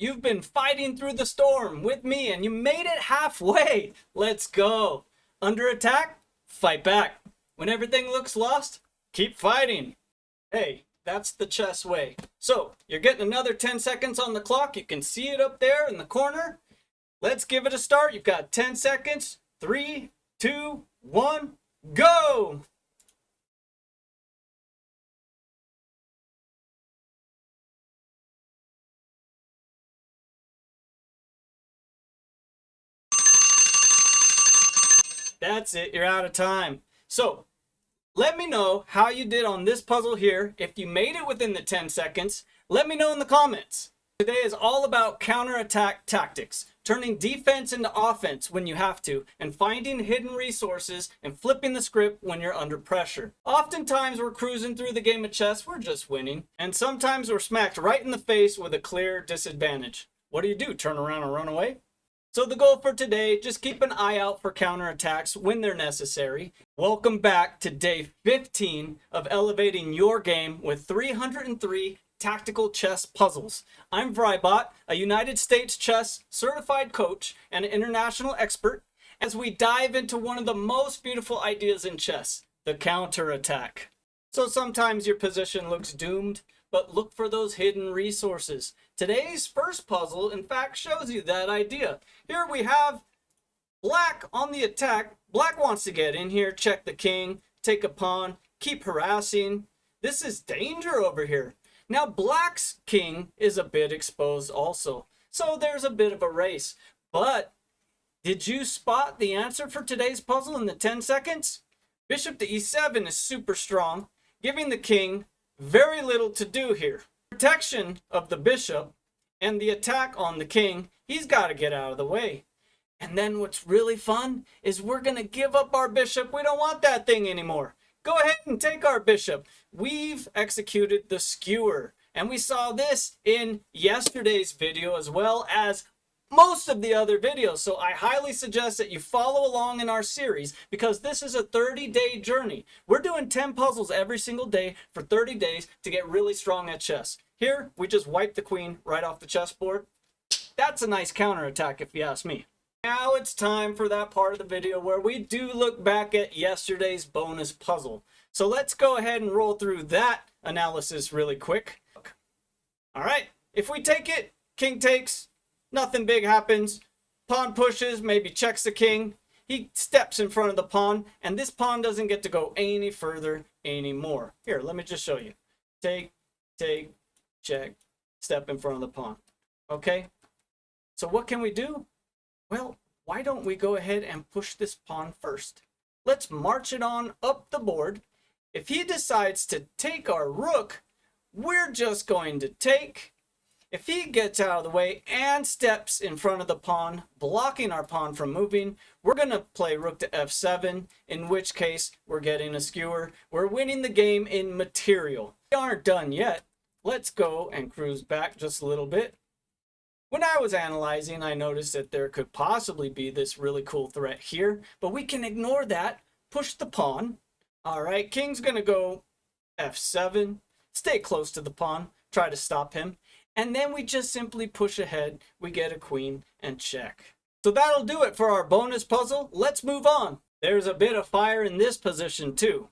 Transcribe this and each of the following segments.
You've been fighting through the storm with me and you made it halfway. Let's go. Under attack, fight back. When everything looks lost, keep fighting. Hey, that's the chess way. So, you're getting another 10 seconds on the clock. You can see it up there in the corner. Let's give it a start. You've got 10 seconds. 3, 2, 1, go! That's it, you're out of time. So, let me know how you did on this puzzle here. If you made it within the 10 seconds, let me know in the comments. Today is all about counterattack tactics, turning defense into offense when you have to, and finding hidden resources and flipping the script when you're under pressure. Oftentimes we're cruising through the game of chess, we're just winning, and sometimes we're smacked right in the face with a clear disadvantage. What do? Turn around and run away? So the goal for today, just keep an eye out for counterattacks when they're necessary. Welcome back to day 15 of elevating your game with 303 tactical chess puzzles. I'm vryBot, a United States chess certified coach and an international expert, as we dive into one of the most beautiful ideas in chess, the counterattack. So sometimes your position looks doomed, but look for those hidden resources. Today's first puzzle, in fact, shows you that idea. Here we have black on the attack. Black wants to get in here, check the king, take a pawn, keep harassing. This is danger over here. Now, black's king is a bit exposed also, so there's a bit of a race. But did you spot the answer for today's puzzle in the 10 seconds? Bishop to e7 is super strong, giving the king very little to do here. Protection of the bishop and the attack on the king, he's got to get out of the way. And then what's really fun is we're going to give up our bishop. We don't want that thing anymore. Go ahead and take our bishop. We've executed the skewer. And we saw this in yesterday's video as well as most of the other videos. So I highly suggest that you follow along in our series because this is a 30-day journey. We're doing 10 puzzles every single day for 30 days to get really strong at chess. Here, we just wipe the queen right off the chessboard. That's a nice counterattack if you ask me. Now it's time for that part of the video where we do look back at yesterday's bonus puzzle. So let's go ahead and roll through that analysis really quick. All right, if we take it, king takes, nothing big happens. Pawn pushes, maybe checks the king. He steps in front of the pawn, and this pawn doesn't get to go any further anymore. Here, let me just show you. Take, check, step in front of the pawn. Okay, so what can we do? Well, why don't we go ahead and push this pawn first? Let's march it on up the board. If he decides to take our rook, we're just going to take. If he gets out of the way and steps in front of the pawn, blocking our pawn from moving, we're going to play rook to f7, in which case we're getting a skewer. We're winning the game in material. We aren't done yet. Let's go and cruise back just a little bit. When I was analyzing, I noticed that there could possibly be this really cool threat here, but we can ignore that. Push the pawn. All right, king's going to go f7. Stay close to the pawn. Try to stop him. And then we just simply push ahead. We get a queen and check. So that'll do it for our bonus puzzle. Let's move on. There's a bit of fire in this position too.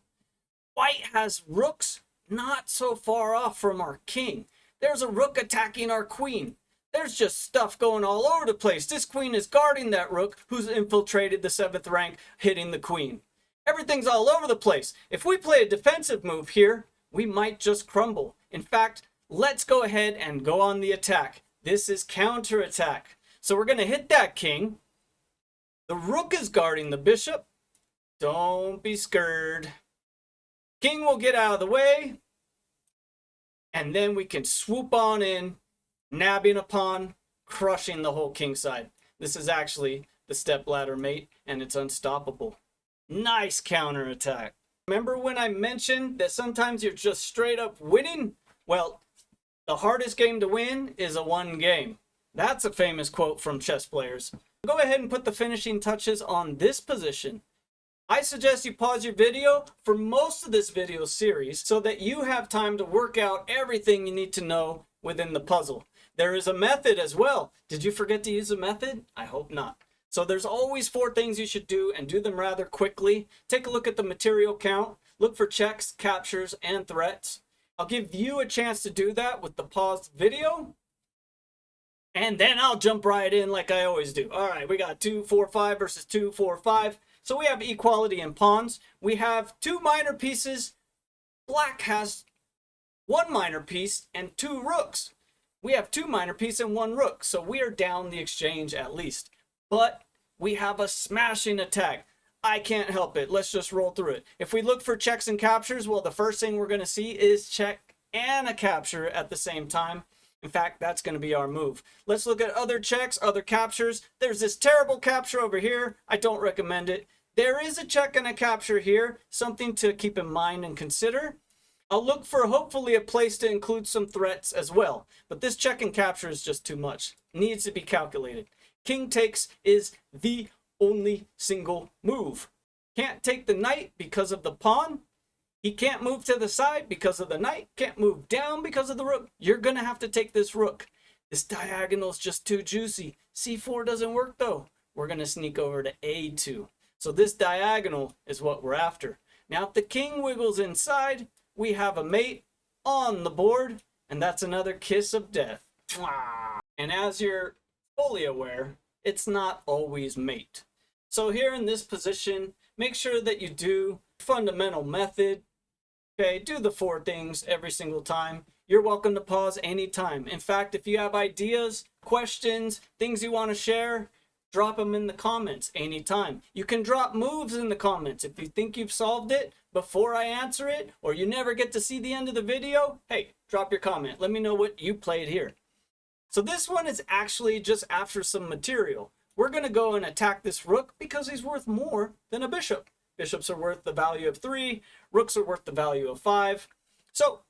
White has rooks not so far off from our king. There's a rook attacking our queen. There's just stuff going all over the place. This queen is guarding that rook who's infiltrated the 7th rank, hitting the queen. Everything's all over the place. If we play a defensive move here, we might just crumble. In fact, let's go ahead and go on the attack. This is counterattack. So we're going to hit that king. The rook is guarding the bishop. Don't be scared. King will get out of the way. And then we can swoop on in, nabbing a pawn, crushing the whole king side. This is actually the stepladder mate, and it's unstoppable. Nice counterattack. Remember when I mentioned that sometimes you're just straight up winning? Well, the hardest game to win is a one game. That's a famous quote from chess players. Go ahead and put the finishing touches on this position. I suggest you pause your video for most of this video series so that you have time to work out everything you need to know within the puzzle. There is a method as well. Did you forget to use a method? I hope not. So there's always 4 things you should do, and do them rather quickly. Take a look at the material count. Look for checks, captures, and threats. I'll give you a chance to do that with the paused video. And then I'll jump right in like I always do. All right, we got 2, 4, 5 versus 2, 4, 5. So we have equality in pawns. We have 2 minor pieces. Black has 1 minor piece and 2 rooks. We have 2 minor pieces and 1 rook. So we are down the exchange at least. But we have a smashing attack. I can't help it. Let's just roll through it. If we look for checks and captures, well, the first thing we're going to see is check and a capture at the same time. In fact, that's going to be our move. Let's look at other checks, other captures. There's this terrible capture over here. I don't recommend it. There is a check and a capture here, something to keep in mind and consider. I'll look for hopefully a place to include some threats as well. But this check and capture is just too much. It needs to be calculated. King takes is the only single move. Can't take the knight because of the pawn. He can't move to the side because of the knight. Can't move down because of the rook. You're going to have to take this rook. This diagonal is just too juicy. C4 doesn't work though. We're going to sneak over to A2. So this diagonal is what we're after. Now if the king wiggles inside, we have a mate on the board. And that's another kiss of death. And as you're fully aware, it's not always mate. So here in this position, make sure that you do fundamental method. Okay, do the 4 things every single time. You're welcome to pause anytime. In fact, if you have ideas, questions, things you want to share, drop them in the comments anytime. You can drop moves in the comments. If you think you've solved it before I answer it, or you never get to see the end of the video, hey, drop your comment. Let me know what you played here. So this one is actually just after some material. We're going to go and attack this rook because he's worth more than a bishop. Bishops are worth the value of 3. Rooks are worth the value of 5. So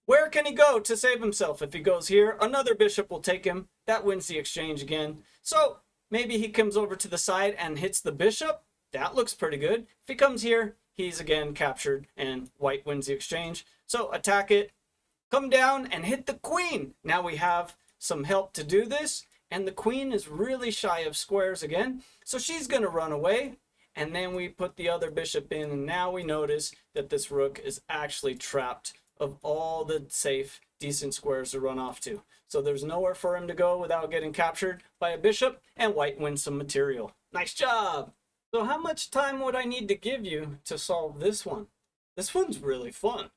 where can he go to save himself? If he goes here, another bishop will take him. That wins the exchange again. So maybe he comes over to the side and hits the bishop. That looks pretty good. If he comes here, he's again captured and white wins the exchange. So attack it. Come down and hit the queen. Now we have some help to do this. And the queen is really shy of squares again. So she's going to run away. And then we put the other bishop in, and now we notice that this rook is actually trapped of all the safe, decent squares to run off to. So there's nowhere for him to go without getting captured by a bishop, and white wins some material. Nice job! So how much time would I need to give you to solve this one? This one's really fun.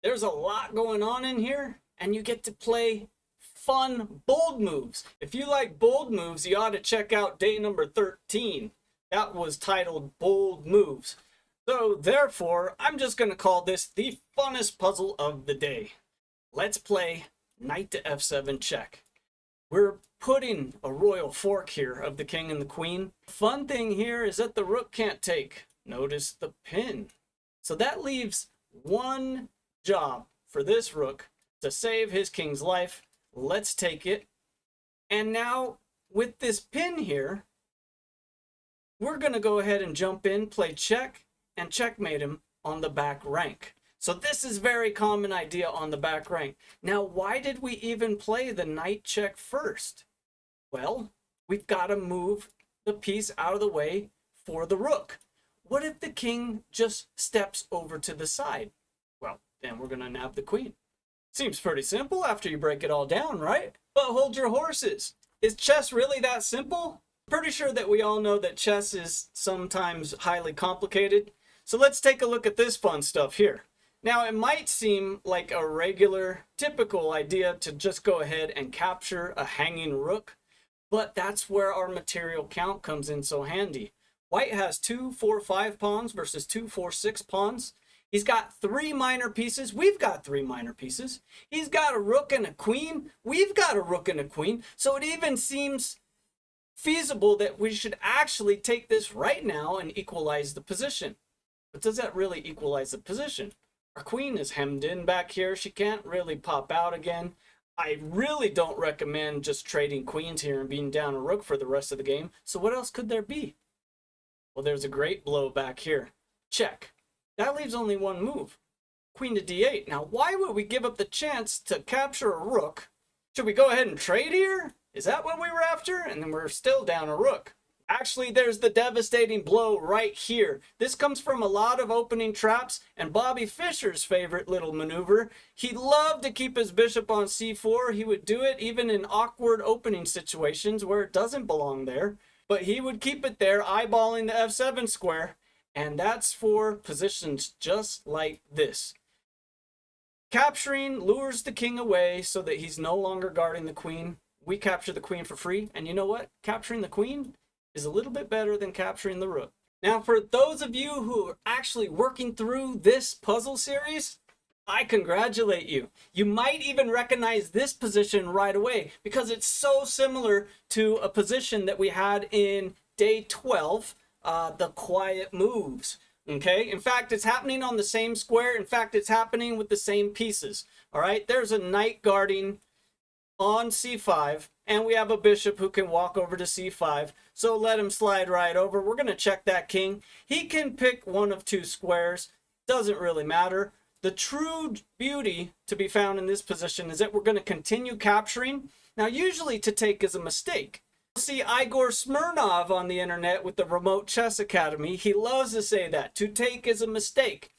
There's a lot going on in here, and you get to play fun, bold moves. If you like bold moves, you ought to check out day number 13. That was titled Bold Moves. So therefore, I'm just going to call this the funnest puzzle of the day. Let's play knight to f7 check. We're putting a royal fork here of the king and the queen. Fun thing here is that the rook can't take. Notice the pin. So that leaves one job for this rook to save his king's life. Let's take it. And now with this pin here, we're going to go ahead and jump in, play check, and checkmate him on the back rank. So this is very common idea on the back rank. Now, why did we even play the knight check first? Well, we've got to move the piece out of the way for the rook. What if the king just steps over to the side? Well, then we're going to nab the queen. Seems pretty simple after you break it all down, right? But hold your horses. Is chess really that simple? Pretty sure that we all know that chess is sometimes highly complicated. So let's take a look at this fun stuff here. Now, it might seem like a regular, typical idea to just go ahead and capture a hanging rook, but that's where our material count comes in so handy. White has 2, 4, 5 pawns versus 2, 4, 6 pawns. He's got 3 minor pieces. We've got 3 minor pieces. He's got a rook and a queen. We've got a rook and a queen. So it even seems feasible that we should actually take this right now and equalize the position. But does that really equalize the position? Our queen is hemmed in back here. She can't really pop out again. I really don't recommend just trading queens here and being down a rook for the rest of the game. So what else could there be? Well, there's a great blow back here. Check. That leaves only one move. queen to d8. Now, why would we give up the chance to capture a rook? Should we go ahead and trade here? Is that what we were after? And then we're still down a rook. Actually, there's the devastating blow right here. This comes from a lot of opening traps and Bobby Fischer's favorite little maneuver. He loved to keep his bishop on c4. He would do it even in awkward opening situations where it doesn't belong there. But he would keep it there, eyeballing the f7 square. And that's for positions just like this. Capturing lures the king away so that he's no longer guarding the queen. We capture the queen for free. And you know what? Capturing the queen is a little bit better than capturing the rook. Now, for those of you who are actually working through this puzzle series, I congratulate you. You might even recognize this position right away because it's so similar to a position that we had in day 12, the quiet moves. Okay, in fact, it's happening on the same square. In fact, it's happening with the same pieces. All right, there's a knight guarding on c5, and we have a bishop who can walk over to c5. So let him slide right over. We're going to check that king. He can pick one of two squares. Doesn't really matter. The true beauty to be found in this position is that we're going to continue capturing. Now, usually to take is a mistake. See Igor Smirnov on the internet with the Remote Chess Academy. He loves to say that. To take is a mistake.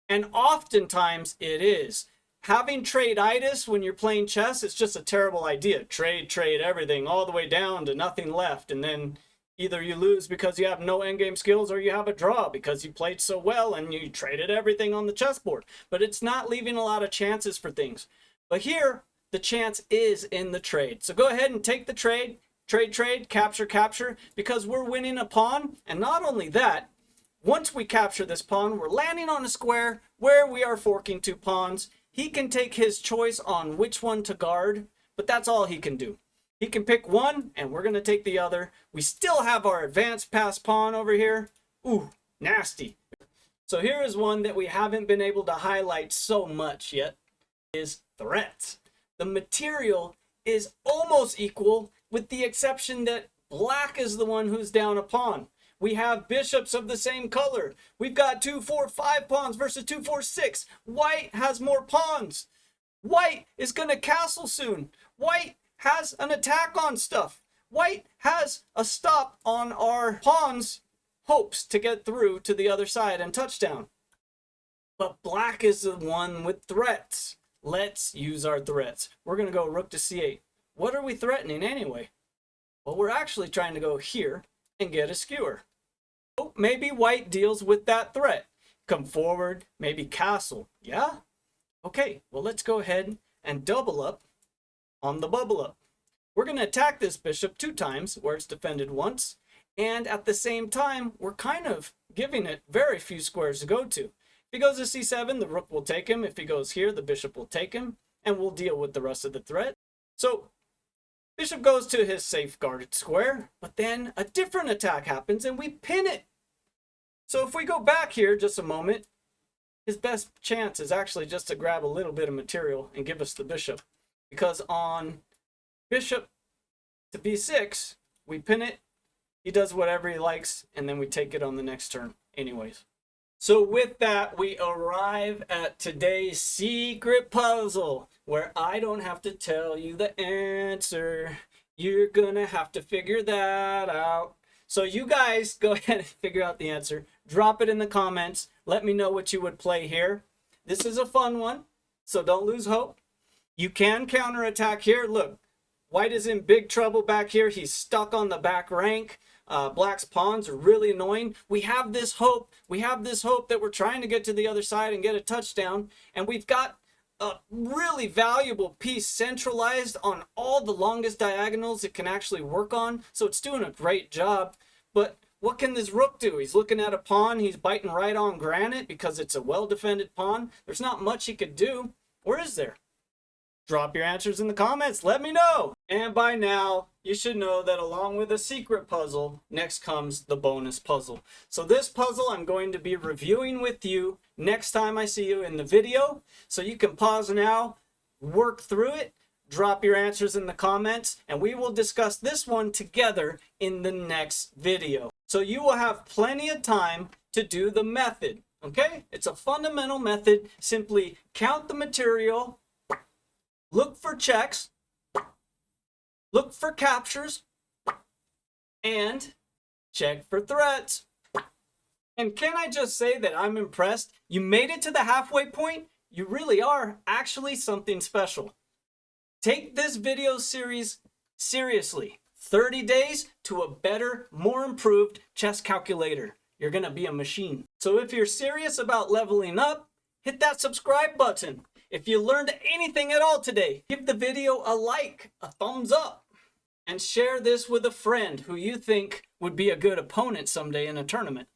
And oftentimes it is. Having trade-itis when you're playing chess, it's just a terrible idea. Trade everything all the way down to nothing left. And then either you lose because you have no endgame skills or you have a draw because you played so well and you traded everything on the chessboard. But it's not leaving a lot of chances for things. But here, the chance is in the trade. So go ahead and take the trade. Trade, capture, because we're winning a pawn. And not only that, once we capture this pawn, we're landing on a square where we are forking two pawns. He can take his choice on which one to guard, but that's all he can do. He can pick one, and we're going to take the other. We still have our advanced pass pawn over here. Ooh, nasty. So here is one that we haven't been able to highlight so much yet, is threats. The material is almost equal, with the exception that black is the one who's down a pawn. We have bishops of the same color. We've got 2, 4, 5 pawns versus 2, 4, 6. White has more pawns. White is going to castle soon. White has an attack on stuff. White has a stop on our pawns' hopes to get through to the other side and touchdown. But black is the one with threats. Let's use our threats. We're going to go rook to c8. What are we threatening anyway? Well, we're actually trying to go here and get a skewer. Oh, maybe white deals with that threat. Come forward, maybe castle. Yeah? Okay, well, let's go ahead and double up on the bubble up. We're going to attack this bishop 2 times where it's defended once. And at the same time, we're kind of giving it very few squares to go to. If he goes to c7, the rook will take him. If he goes here, the bishop will take him. And we'll deal with the rest of the threat. So bishop goes to his safeguarded square, but then a different attack happens and we pin it. So if we go back here just a moment, his best chance is actually just to grab a little bit of material and give us the bishop. Because on bishop to b6, we pin it, he does whatever he likes, and then we take it on the next turn anyways. So with that, we arrive at today's secret puzzle, where I don't have to tell you the answer. You're gonna have to figure that out. So you guys go ahead and figure out the answer. Drop it in the comments. Let me know what you would play here. This is a fun one, so don't lose hope. You can counterattack here. Look, white is in big trouble back here. He's stuck on the back rank. Black's pawns are really annoying. We have this hope. We have this hope that we're trying to get to the other side and get a touchdown. And we've got a really valuable piece centralized on all the longest diagonals it can actually work on. So it's doing a great job. But what can this rook do? He's looking at a pawn. He's biting right on granite because it's a well-defended pawn. There's not much he could do. Or is there? Drop your answers in the comments. Let me know. And by now, you should know that along with a secret puzzle, next comes the bonus puzzle. So this puzzle I'm going to be reviewing with you next time I see you in the video. So you can pause now, work through it, drop your answers in the comments, and we will discuss this one together in the next video. So you will have plenty of time to do the method. Okay? It's a fundamental method. Simply count the material, look for checks, look for captures, and check for threats. And can I just say that I'm impressed? You made it to the halfway point. You really are actually something special. Take this video series seriously. 30 days to a better, more improved chess calculator. You're gonna be a machine. So if you're serious about leveling up, hit that subscribe button. If you learned anything at all today, give the video a like, a thumbs up, and share this with a friend who you think would be a good opponent someday in a tournament.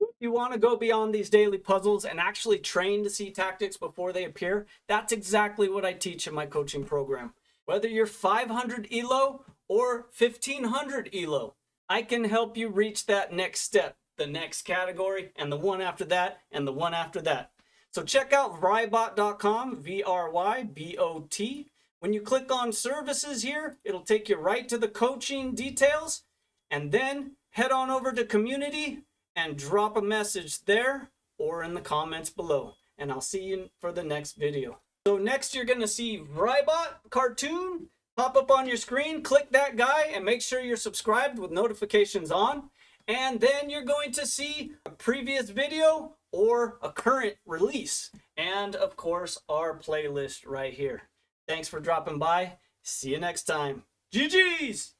If you want to go beyond these daily puzzles and actually train to see tactics before they appear, that's exactly what I teach in my coaching program. Whether you're 500 ELO or 1500 ELO, I can help you reach that next step, the next category, and the one after that, and the one after that. So check out vryBot.com, VRYBOT. When you click on services here, it'll take you right to the coaching details, and then head on over to community and drop a message there or in the comments below. And I'll see you for the next video. So next you're gonna see vryBot cartoon pop up on your screen. Click that guy and make sure you're subscribed with notifications on. And then you're going to see a previous video or a current release. And of course, our playlist right here. Thanks for dropping by. See you next time. GG's!